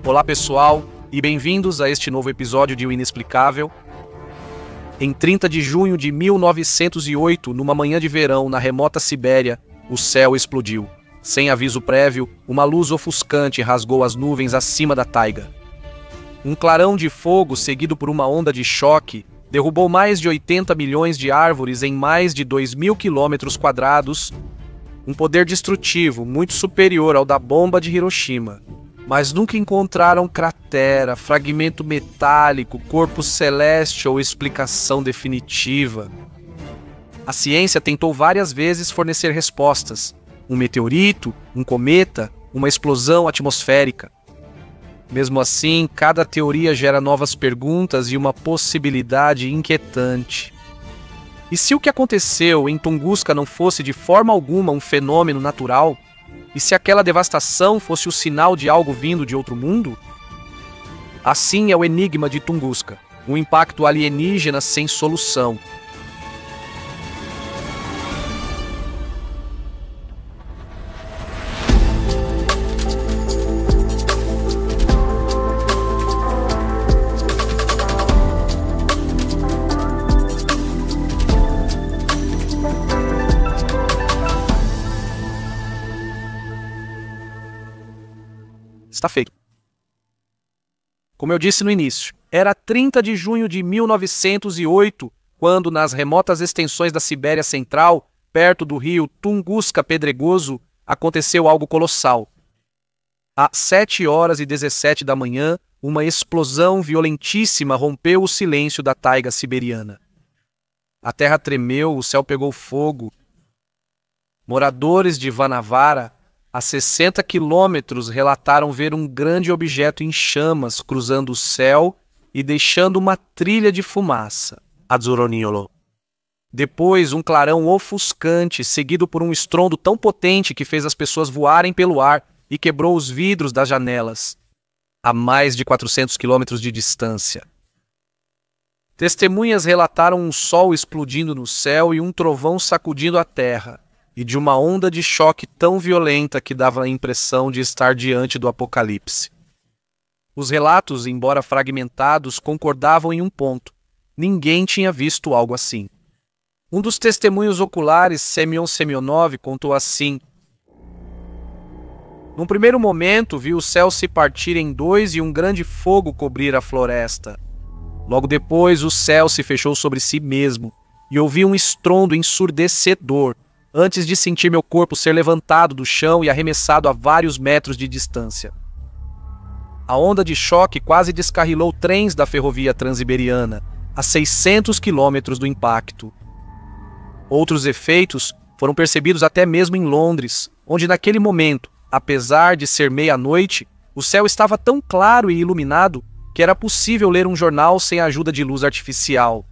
Olá pessoal, e bem-vindos a este novo episódio de O Inexplicável. Em 30 de junho de 1908, numa manhã de verão na remota Sibéria, o céu explodiu. Sem aviso prévio, uma luz ofuscante rasgou as nuvens acima da taiga. Um clarão de fogo, seguido por uma onda de choque, derrubou mais de 80 milhões de árvores em mais de 2.000 quilômetros quadrados, um poder destrutivo muito superior ao da bomba de Hiroshima. Mas nunca encontraram cratera, fragmento metálico, corpo celeste ou explicação definitiva. A ciência tentou várias vezes fornecer respostas. Um meteorito, um cometa, uma explosão atmosférica. Mesmo assim, cada teoria gera novas perguntas e uma possibilidade inquietante. E se o que aconteceu em Tunguska não fosse de forma alguma um fenômeno natural? E se aquela devastação fosse o sinal de algo vindo de outro mundo? Assim é o enigma de Tunguska, um impacto alienígena sem solução. Está feito. Como eu disse no início, era 30 de junho de 1908, quando nas remotas extensões da Sibéria Central, perto do rio Tunguska Pedregoso, aconteceu algo colossal. Às 7h17 da manhã, uma explosão violentíssima rompeu o silêncio da taiga siberiana. A terra tremeu, o céu pegou fogo. Moradores de Vanavara, a 60 quilômetros, relataram ver um grande objeto em chamas cruzando o céu e deixando uma trilha de fumaça. Azzuroniolo. Depois, um clarão ofuscante, seguido por um estrondo tão potente que fez as pessoas voarem pelo ar e quebrou os vidros das janelas, a mais de 400 quilômetros de distância. Testemunhas relataram um sol explodindo no céu e um trovão sacudindo a terra, e de uma onda de choque tão violenta que dava a impressão de estar diante do apocalipse. Os relatos, embora fragmentados, concordavam em um ponto: ninguém tinha visto algo assim. Um dos testemunhos oculares, Semyon Semyonov, contou assim: num primeiro momento, vi o céu se partir em dois e um grande fogo cobrir a floresta. Logo depois, o céu se fechou sobre si mesmo, e ouvi um estrondo ensurdecedor, antes de sentir meu corpo ser levantado do chão e arremessado a vários metros de distância. A onda de choque quase descarrilou trens da ferrovia transiberiana, a 600 quilômetros do impacto. Outros efeitos foram percebidos até mesmo em Londres, onde naquele momento, apesar de ser meia-noite, o céu estava tão claro e iluminado que era possível ler um jornal sem a ajuda de luz artificial.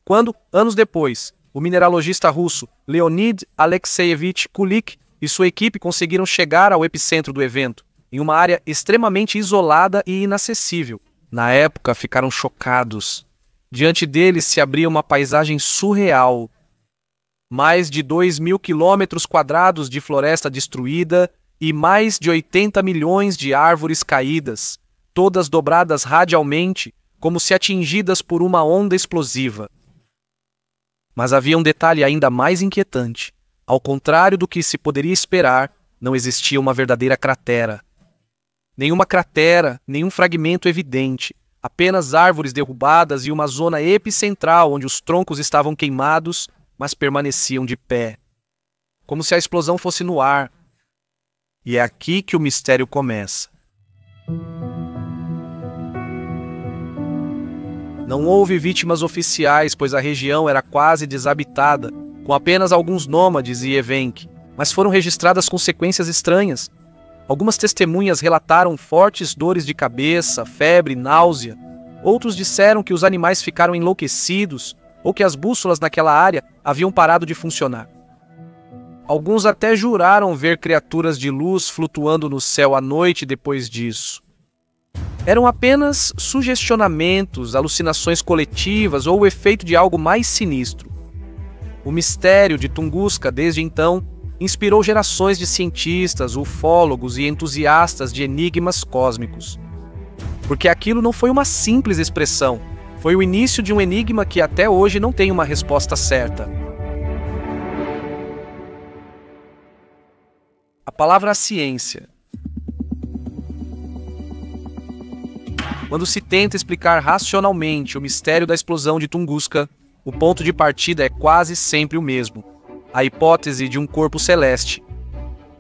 Quando, anos depois, o mineralogista russo Leonid Alexeyevich Kulik e sua equipe conseguiram chegar ao epicentro do evento, em uma área extremamente isolada e inacessível, na época ficaram chocados. Diante deles se abria uma paisagem surreal. Mais de 2.000 quilômetros quadrados de floresta destruída e mais de 80 milhões de árvores caídas, todas dobradas radialmente, como se atingidas por uma onda explosiva. Mas havia um detalhe ainda mais inquietante. Ao contrário do que se poderia esperar, não existia uma verdadeira cratera. Nenhuma cratera, nenhum fragmento evidente, apenas árvores derrubadas e uma zona epicentral onde os troncos estavam queimados, mas permaneciam de pé. Como se a explosão fosse no ar. E é aqui que o mistério começa. Não houve vítimas oficiais, pois a região era quase desabitada, com apenas alguns nômades e evenque, mas foram registradas consequências estranhas. Algumas testemunhas relataram fortes dores de cabeça, febre, náusea. Outros disseram que os animais ficaram enlouquecidos ou que as bússolas naquela área haviam parado de funcionar. Alguns até juraram ver criaturas de luz flutuando no céu à noite depois disso. Eram apenas sugestionamentos, alucinações coletivas ou o efeito de algo mais sinistro. O mistério de Tunguska, desde então, inspirou gerações de cientistas, ufólogos e entusiastas de enigmas cósmicos. Porque aquilo não foi uma simples expressão, foi o início de um enigma que até hoje não tem uma resposta certa. A palavra ciência. Quando se tenta explicar racionalmente o mistério da explosão de Tunguska, o ponto de partida é quase sempre o mesmo: a hipótese de um corpo celeste.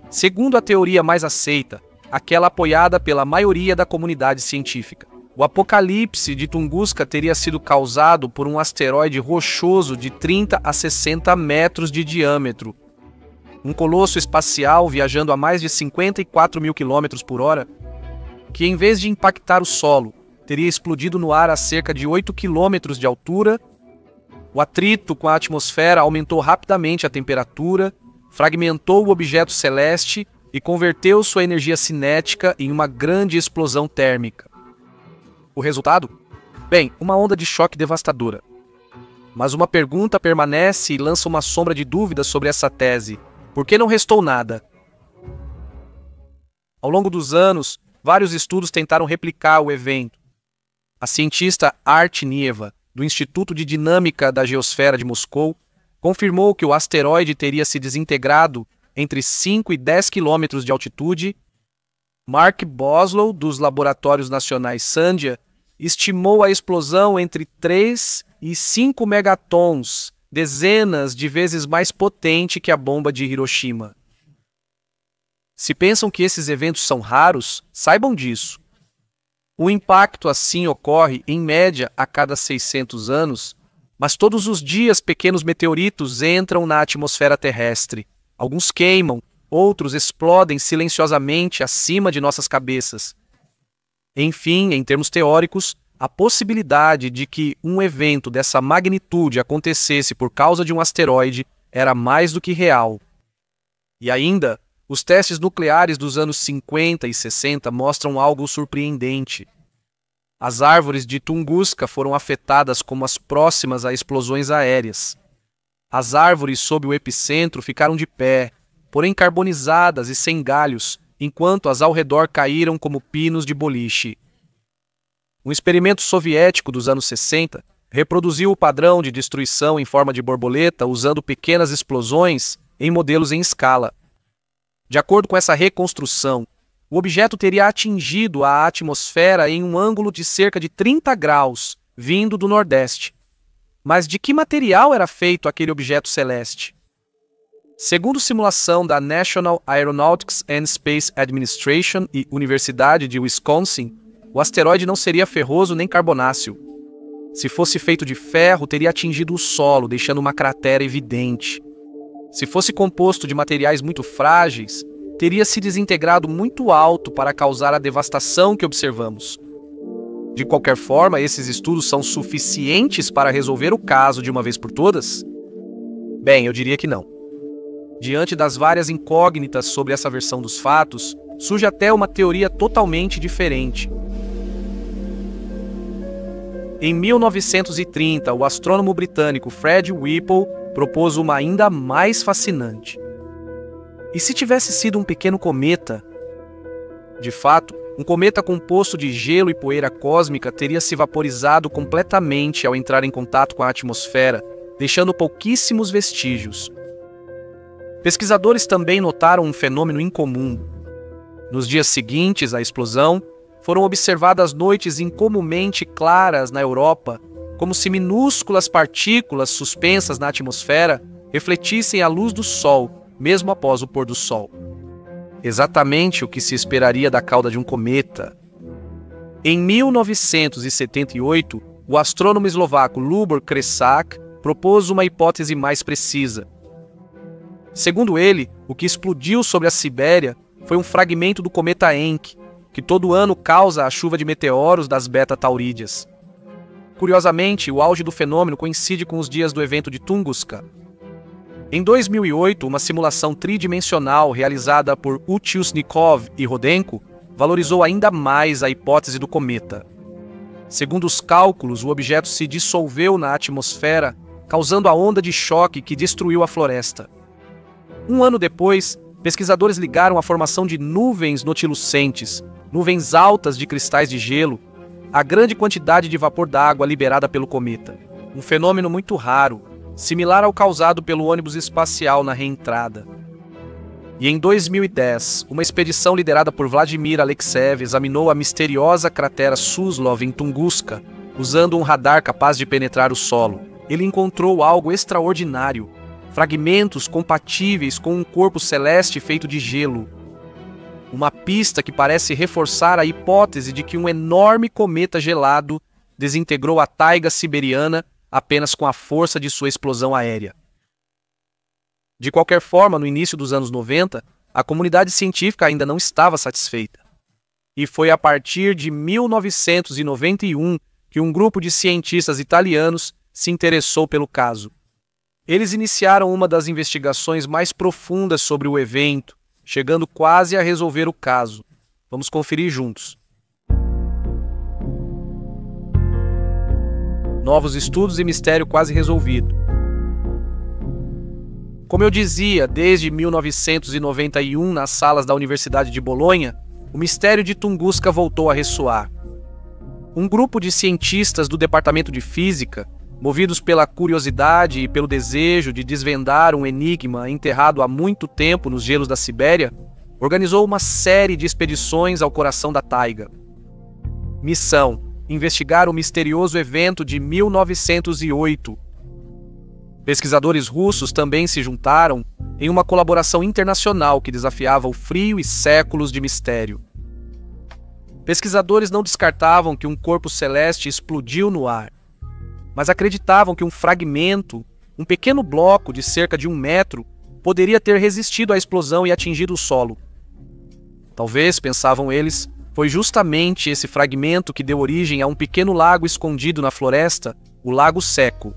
Segundo a teoria mais aceita, aquela apoiada pela maioria da comunidade científica, o apocalipse de Tunguska teria sido causado por um asteroide rochoso de 30 a 60 metros de diâmetro. Um colosso espacial viajando a mais de 54 mil quilômetros por hora, que em vez de impactar o solo, teria explodido no ar a cerca de 8 quilômetros de altura. O atrito com a atmosfera aumentou rapidamente a temperatura, fragmentou o objeto celeste e converteu sua energia cinética em uma grande explosão térmica. O resultado? Bem, uma onda de choque devastadora. Mas uma pergunta permanece e lança uma sombra de dúvida sobre essa tese: por que não restou nada? Ao longo dos anos, vários estudos tentaram replicar o evento. A cientista Art Nieva, do Instituto de Dinâmica da Geosfera de Moscou, confirmou que o asteroide teria se desintegrado entre 5 e 10 quilômetros de altitude. Mark Boslow, dos Laboratórios Nacionais Sandia, estimou a explosão entre 3 e 5 megatons, dezenas de vezes mais potente que a bomba de Hiroshima. Se pensam que esses eventos são raros, saibam disso. O impacto assim ocorre, em média, a cada 600 anos, mas todos os dias pequenos meteoritos entram na atmosfera terrestre. Alguns queimam, outros explodem silenciosamente acima de nossas cabeças. Enfim, em termos teóricos, a possibilidade de que um evento dessa magnitude acontecesse por causa de um asteroide era mais do que real. E ainda, os testes nucleares dos anos 50 e 60 mostram algo surpreendente. As árvores de Tunguska foram afetadas como as próximas a explosões aéreas. As árvores sob o epicentro ficaram de pé, porém carbonizadas e sem galhos, enquanto as ao redor caíram como pinos de boliche. Um experimento soviético dos anos 60 reproduziu o padrão de destruição em forma de borboleta usando pequenas explosões em modelos em escala. De acordo com essa reconstrução, o objeto teria atingido a atmosfera em um ângulo de cerca de 30 graus, vindo do Nordeste. Mas de que material era feito aquele objeto celeste? Segundo simulação da National Aeronautics and Space Administration e Universidade de Wisconsin, o asteroide não seria ferroso nem carbonáceo. Se fosse feito de ferro, teria atingido o solo, deixando uma cratera evidente. Se fosse composto de materiais muito frágeis, teria se desintegrado muito alto para causar a devastação que observamos. De qualquer forma, esses estudos são suficientes para resolver o caso de uma vez por todas? Bem, eu diria que não. Diante das várias incógnitas sobre essa versão dos fatos, surge até uma teoria totalmente diferente. Em 1930, o astrônomo britânico Fred Whipple propôs uma ainda mais fascinante. E se tivesse sido um pequeno cometa? De fato, um cometa composto de gelo e poeira cósmica teria se vaporizado completamente ao entrar em contato com a atmosfera, deixando pouquíssimos vestígios. Pesquisadores também notaram um fenômeno incomum. Nos dias seguintes à explosão, foram observadas noites incomumente claras na Europa, como se minúsculas partículas suspensas na atmosfera refletissem a luz do Sol, mesmo após o pôr do Sol. Exatamente o que se esperaria da cauda de um cometa. Em 1978, o astrônomo eslovaco Lubor Kresak propôs uma hipótese mais precisa. Segundo ele, o que explodiu sobre a Sibéria foi um fragmento do cometa Encke, que todo ano causa a chuva de meteoros das beta-taurídeas. Curiosamente, o auge do fenômeno coincide com os dias do evento de Tunguska. Em 2008, uma simulação tridimensional realizada por Uchusnikov e Rodenko valorizou ainda mais a hipótese do cometa. Segundo os cálculos, o objeto se dissolveu na atmosfera, causando a onda de choque que destruiu a floresta. Um ano depois, pesquisadores ligaram a formação de nuvens notilucentes, nuvens altas de cristais de gelo, à grande quantidade de vapor d'água liberada pelo cometa. Um fenômeno muito raro, similar ao causado pelo ônibus espacial na reentrada. E em 2010, uma expedição liderada por Vladimir Alekseev examinou a misteriosa cratera Suslov em Tunguska, usando um radar capaz de penetrar o solo. Ele encontrou algo extraordinário, fragmentos compatíveis com um corpo celeste feito de gelo. Uma pista que parece reforçar a hipótese de que um enorme cometa gelado desintegrou a taiga siberiana apenas com a força de sua explosão aérea. De qualquer forma, no início dos anos 90, a comunidade científica ainda não estava satisfeita. E foi a partir de 1991 que um grupo de cientistas italianos se interessou pelo caso. Eles iniciaram uma das investigações mais profundas sobre o evento, chegando quase a resolver o caso. Vamos conferir juntos. Novos estudos e mistério quase resolvido. Como eu dizia, desde 1991, nas salas da Universidade de Bolonha, o mistério de Tunguska voltou a ressoar. Um grupo de cientistas do Departamento de Física, movidos pela curiosidade e pelo desejo de desvendar um enigma enterrado há muito tempo nos gelos da Sibéria, organizou uma série de expedições ao coração da taiga. Missão: investigar o misterioso evento de 1908. Pesquisadores russos também se juntaram em uma colaboração internacional que desafiava o frio e séculos de mistério. Pesquisadores não descartavam que um corpo celeste explodiu no ar, mas acreditavam que um fragmento, um pequeno bloco de cerca de 1 metro, poderia ter resistido à explosão e atingido o solo. Talvez, pensavam eles, foi justamente esse fragmento que deu origem a um pequeno lago escondido na floresta, o Lago Seco.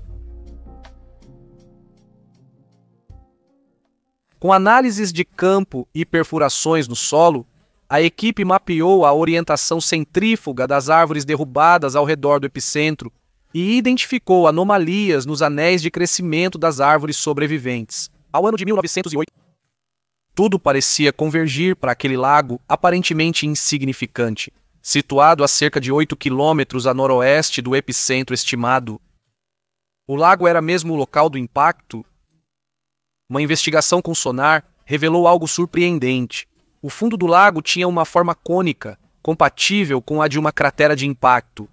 Com análises de campo e perfurações no solo, a equipe mapeou a orientação centrífuga das árvores derrubadas ao redor do epicentro e identificou anomalias nos anéis de crescimento das árvores sobreviventes. Ao ano de 1908, tudo parecia convergir para aquele lago aparentemente insignificante, situado a cerca de 8 quilômetros a noroeste do epicentro estimado. O lago era mesmo o local do impacto? Uma investigação com sonar revelou algo surpreendente. O fundo do lago tinha uma forma cônica, compatível com a de uma cratera de impacto.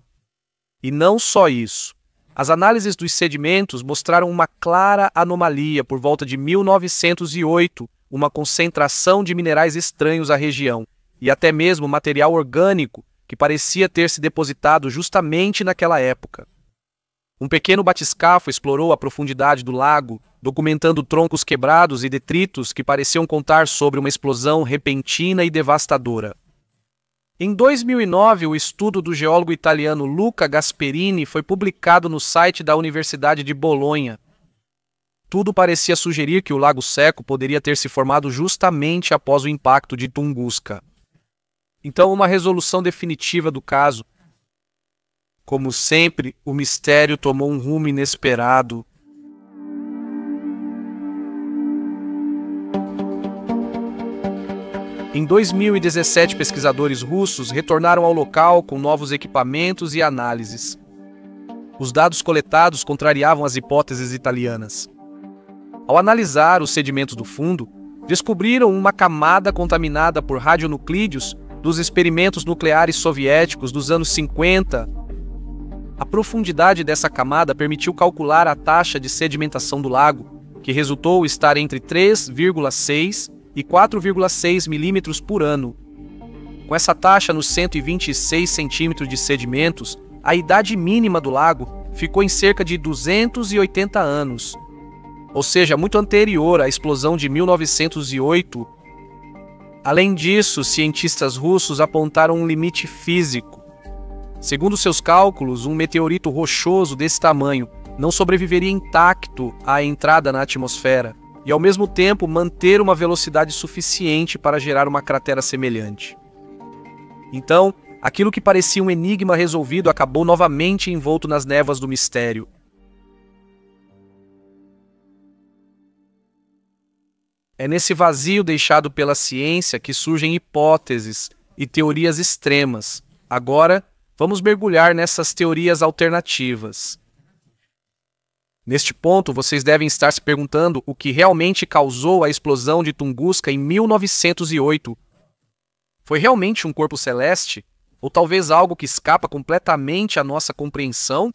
E não só isso. As análises dos sedimentos mostraram uma clara anomalia por volta de 1908, uma concentração de minerais estranhos à região, e até mesmo material orgânico que parecia ter se depositado justamente naquela época. Um pequeno batiscafo explorou a profundidade do lago, documentando troncos quebrados e detritos que pareciam contar sobre uma explosão repentina e devastadora. Em 2009, o estudo do geólogo italiano Luca Gasperini foi publicado no site da Universidade de Bolonha. Tudo parecia sugerir que o Lago Seco poderia ter se formado justamente após o impacto de Tunguska. Então, uma resolução definitiva do caso. Como sempre, o mistério tomou um rumo inesperado. Em 2017, pesquisadores russos retornaram ao local com novos equipamentos e análises. Os dados coletados contrariavam as hipóteses italianas. Ao analisar os sedimentos do fundo, descobriram uma camada contaminada por radionuclídeos dos experimentos nucleares soviéticos dos anos 50. A profundidade dessa camada permitiu calcular a taxa de sedimentação do lago, que resultou estar entre 3,6 e 4,6 milímetros por ano. Com essa taxa nos 126 centímetros de sedimentos, a idade mínima do lago ficou em cerca de 280 anos, ou seja, muito anterior à explosão de 1908. Além disso, cientistas russos apontaram um limite físico. Segundo seus cálculos, um meteorito rochoso desse tamanho não sobreviveria intacto à entrada na atmosfera e, ao mesmo tempo, manter uma velocidade suficiente para gerar uma cratera semelhante. Então, aquilo que parecia um enigma resolvido acabou novamente envolto nas névoas do mistério. É nesse vazio deixado pela ciência que surgem hipóteses e teorias extremas. Agora, vamos mergulhar nessas teorias alternativas. Neste ponto, vocês devem estar se perguntando o que realmente causou a explosão de Tunguska em 1908. Foi realmente um corpo celeste? Ou talvez algo que escapa completamente à nossa compreensão?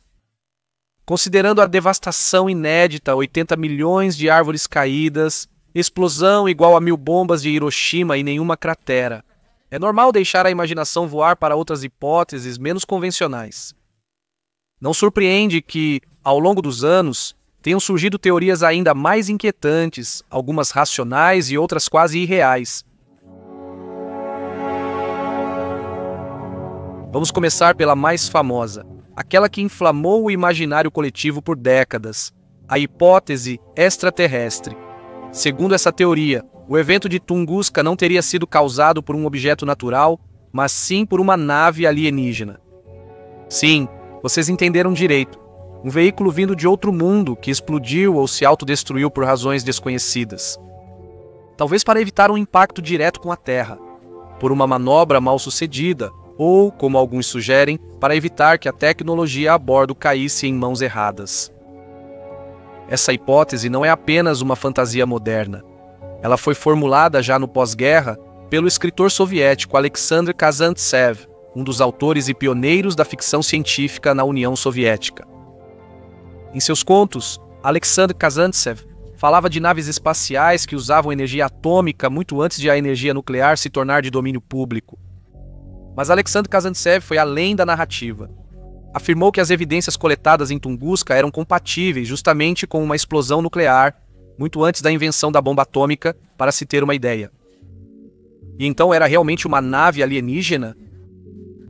Considerando a devastação inédita, 80 milhões de árvores caídas, explosão igual a 1000 bombas de Hiroshima e nenhuma cratera, é normal deixar a imaginação voar para outras hipóteses menos convencionais. Não surpreende que, ao longo dos anos, tenham surgido teorias ainda mais inquietantes, algumas racionais e outras quase irreais. Vamos começar pela mais famosa, aquela que inflamou o imaginário coletivo por décadas, a hipótese extraterrestre. Segundo essa teoria, o evento de Tunguska não teria sido causado por um objeto natural, mas sim por uma nave alienígena. Sim, vocês entenderam direito. Um veículo vindo de outro mundo que explodiu ou se autodestruiu por razões desconhecidas. Talvez para evitar um impacto direto com a Terra, por uma manobra mal sucedida, ou, como alguns sugerem, para evitar que a tecnologia a bordo caísse em mãos erradas. Essa hipótese não é apenas uma fantasia moderna. Ela foi formulada já no pós-guerra pelo escritor soviético Alexander Kazantsev, um dos autores e pioneiros da ficção científica na União Soviética. Em seus contos, Alexander Kazantsev falava de naves espaciais que usavam energia atômica muito antes de a energia nuclear se tornar de domínio público. Mas Alexander Kazantsev foi além da narrativa. Afirmou que as evidências coletadas em Tunguska eram compatíveis justamente com uma explosão nuclear, muito antes da invenção da bomba atômica, para se ter uma ideia. E então era realmente uma nave alienígena?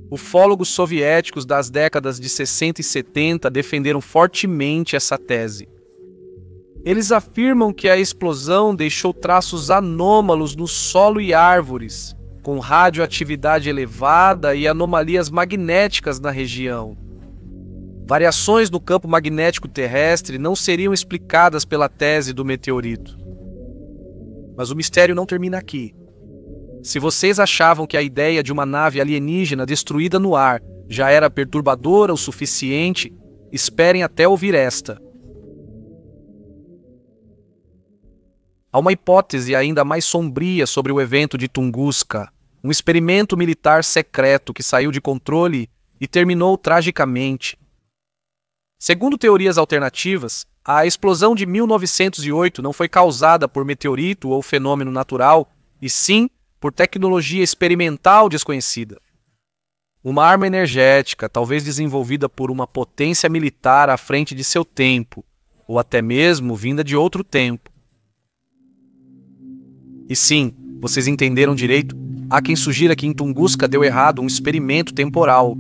Ufólogos soviéticos das décadas de 60 e 70 defenderam fortemente essa tese. Eles afirmam que a explosão deixou traços anômalos no solo e árvores, com radioatividade elevada e anomalias magnéticas na região. Variações no campo magnético terrestre não seriam explicadas pela tese do meteorito. Mas o mistério não termina aqui. Se vocês achavam que a ideia de uma nave alienígena destruída no ar já era perturbadora o suficiente, esperem até ouvir esta. Há uma hipótese ainda mais sombria sobre o evento de Tunguska, um experimento militar secreto que saiu de controle e terminou tragicamente. Segundo teorias alternativas, a explosão de 1908 não foi causada por meteorito ou fenômeno natural, e sim por tecnologia experimental desconhecida. Uma arma energética, talvez desenvolvida por uma potência militar à frente de seu tempo, ou até mesmo vinda de outro tempo. E sim, vocês entenderam direito, há quem sugira que em Tunguska deu errado um experimento temporal.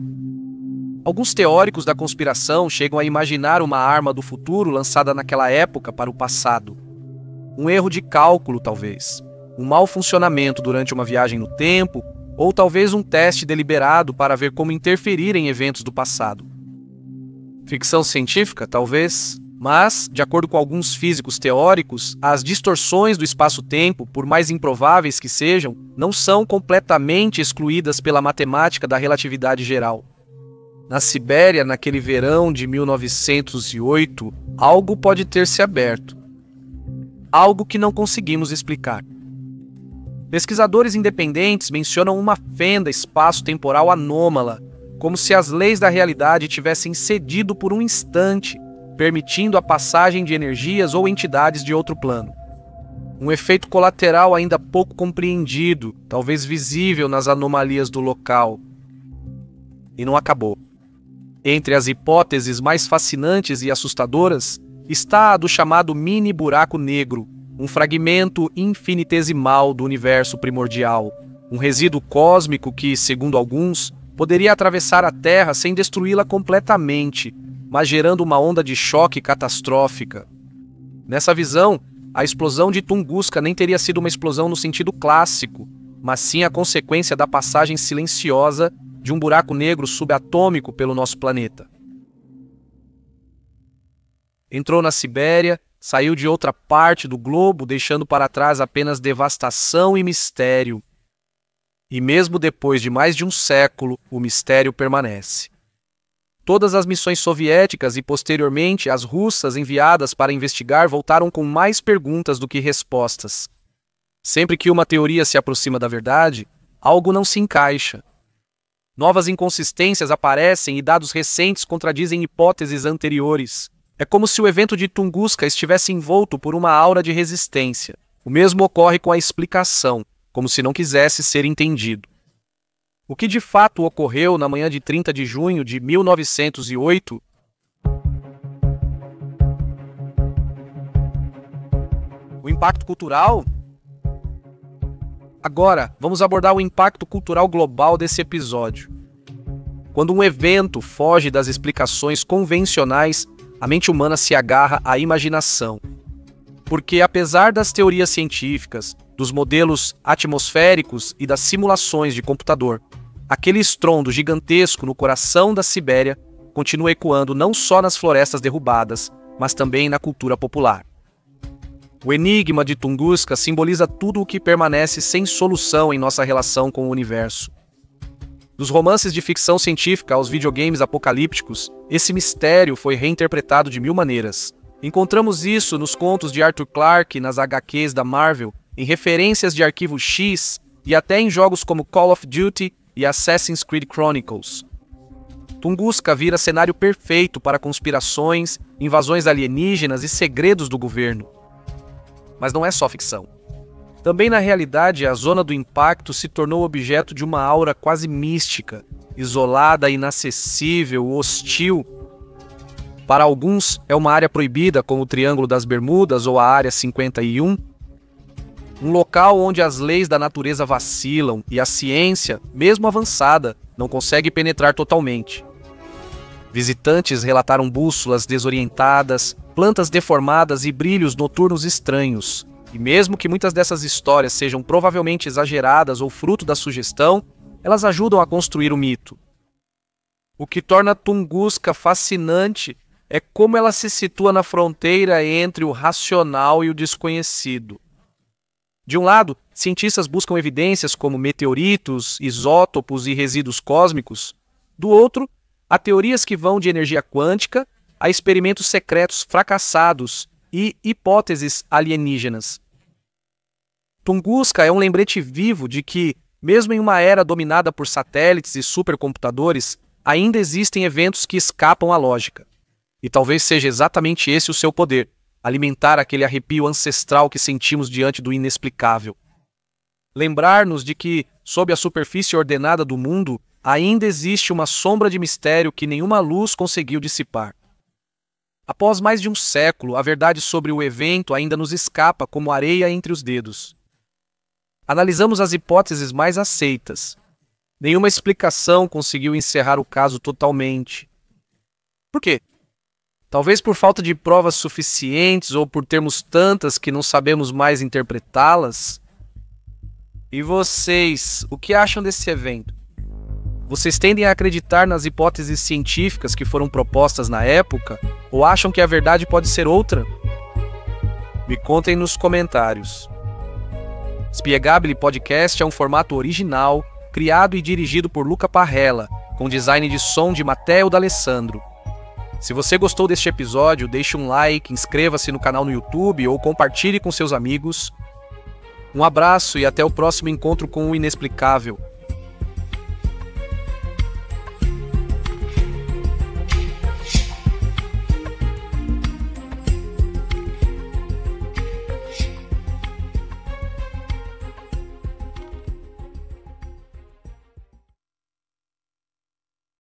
Alguns teóricos da conspiração chegam a imaginar uma arma do futuro lançada naquela época para o passado. Um erro de cálculo, talvez. Um mau funcionamento durante uma viagem no tempo, ou talvez um teste deliberado para ver como interferir em eventos do passado. Ficção científica, talvez, mas, de acordo com alguns físicos teóricos, as distorções do espaço-tempo, por mais improváveis que sejam, não são completamente excluídas pela matemática da relatividade geral. Na Sibéria, naquele verão de 1908, algo pode ter se aberto. Algo que não conseguimos explicar. Pesquisadores independentes mencionam uma fenda espaço-temporal anômala, como se as leis da realidade tivessem cedido por um instante, permitindo a passagem de energias ou entidades de outro plano. Um efeito colateral ainda pouco compreendido, talvez visível nas anomalias do local. E não acabou. Entre as hipóteses mais fascinantes e assustadoras está a do chamado mini buraco negro, um fragmento infinitesimal do universo primordial, um resíduo cósmico que, segundo alguns, poderia atravessar a Terra sem destruí-la completamente, mas gerando uma onda de choque catastrófica. Nessa visão, a explosão de Tunguska nem teria sido uma explosão no sentido clássico, mas sim a consequência da passagem silenciosa de um buraco negro subatômico pelo nosso planeta. Entrou na Sibéria saiu de outra parte do globo, deixando para trás apenas devastação e mistério. E mesmo depois de mais de um século, o mistério permanece. Todas as missões soviéticas e, posteriormente, as russas enviadas para investigar voltaram com mais perguntas do que respostas. Sempre que uma teoria se aproxima da verdade, algo não se encaixa. Novas inconsistências aparecem e dados recentes contradizem hipóteses anteriores. É como se o evento de Tunguska estivesse envolto por uma aura de resistência. O mesmo ocorre com a explicação, como se não quisesse ser entendido. O que de fato ocorreu na manhã de 30 de junho de 1908? O impacto cultural? Agora, vamos abordar o impacto cultural global desse episódio. Quando um evento foge das explicações convencionais, a mente humana se agarra à imaginação. Porque, apesar das teorias científicas, dos modelos atmosféricos e das simulações de computador, aquele estrondo gigantesco no coração da Sibéria continua ecoando não só nas florestas derrubadas, mas também na cultura popular. O enigma de Tunguska simboliza tudo o que permanece sem solução em nossa relação com o universo. Dos romances de ficção científica aos videogames apocalípticos, esse mistério foi reinterpretado de mil maneiras. Encontramos isso nos contos de Arthur Clarke, nas HQs da Marvel, em referências de Arquivo X e até em jogos como Call of Duty e Assassin's Creed Chronicles. Tunguska vira cenário perfeito para conspirações, invasões alienígenas e segredos do governo. Mas não é só ficção. Também na realidade, a zona do impacto se tornou objeto de uma aura quase mística, isolada, inacessível, hostil. Para alguns, é uma área proibida, como o Triângulo das Bermudas ou a Área 51, um local onde as leis da natureza vacilam e a ciência, mesmo avançada, não consegue penetrar totalmente. Visitantes relataram bússolas desorientadas, plantas deformadas e brilhos noturnos estranhos. E mesmo que muitas dessas histórias sejam provavelmente exageradas ou fruto da sugestão, elas ajudam a construir o mito. O que torna Tunguska fascinante é como ela se situa na fronteira entre o racional e o desconhecido. De um lado, cientistas buscam evidências como meteoritos, isótopos e resíduos cósmicos. Do outro, há teorias que vão de energia quântica a experimentos secretos fracassados e hipóteses alienígenas. Tunguska é um lembrete vivo de que, mesmo em uma era dominada por satélites e supercomputadores, ainda existem eventos que escapam à lógica. E talvez seja exatamente esse o seu poder: alimentar aquele arrepio ancestral que sentimos diante do inexplicável. Lembrar-nos de que, sob a superfície ordenada do mundo, ainda existe uma sombra de mistério que nenhuma luz conseguiu dissipar. Após mais de um século, a verdade sobre o evento ainda nos escapa como areia entre os dedos. Analisamos as hipóteses mais aceitas. Nenhuma explicação conseguiu encerrar o caso totalmente. Por quê? Talvez por falta de provas suficientes ou por termos tantas que não sabemos mais interpretá-las. E vocês, o que acham desse evento? Vocês tendem a acreditar nas hipóteses científicas que foram propostas na época ou acham que a verdade pode ser outra? Me contem nos comentários. Spiegabile Podcast é um formato original, criado e dirigido por Luca Parrella, com design de som de Matteo D'Alessandro. Se você gostou deste episódio, deixe um like, inscreva-se no canal no YouTube ou compartilhe com seus amigos. Um abraço e até o próximo encontro com o inexplicável.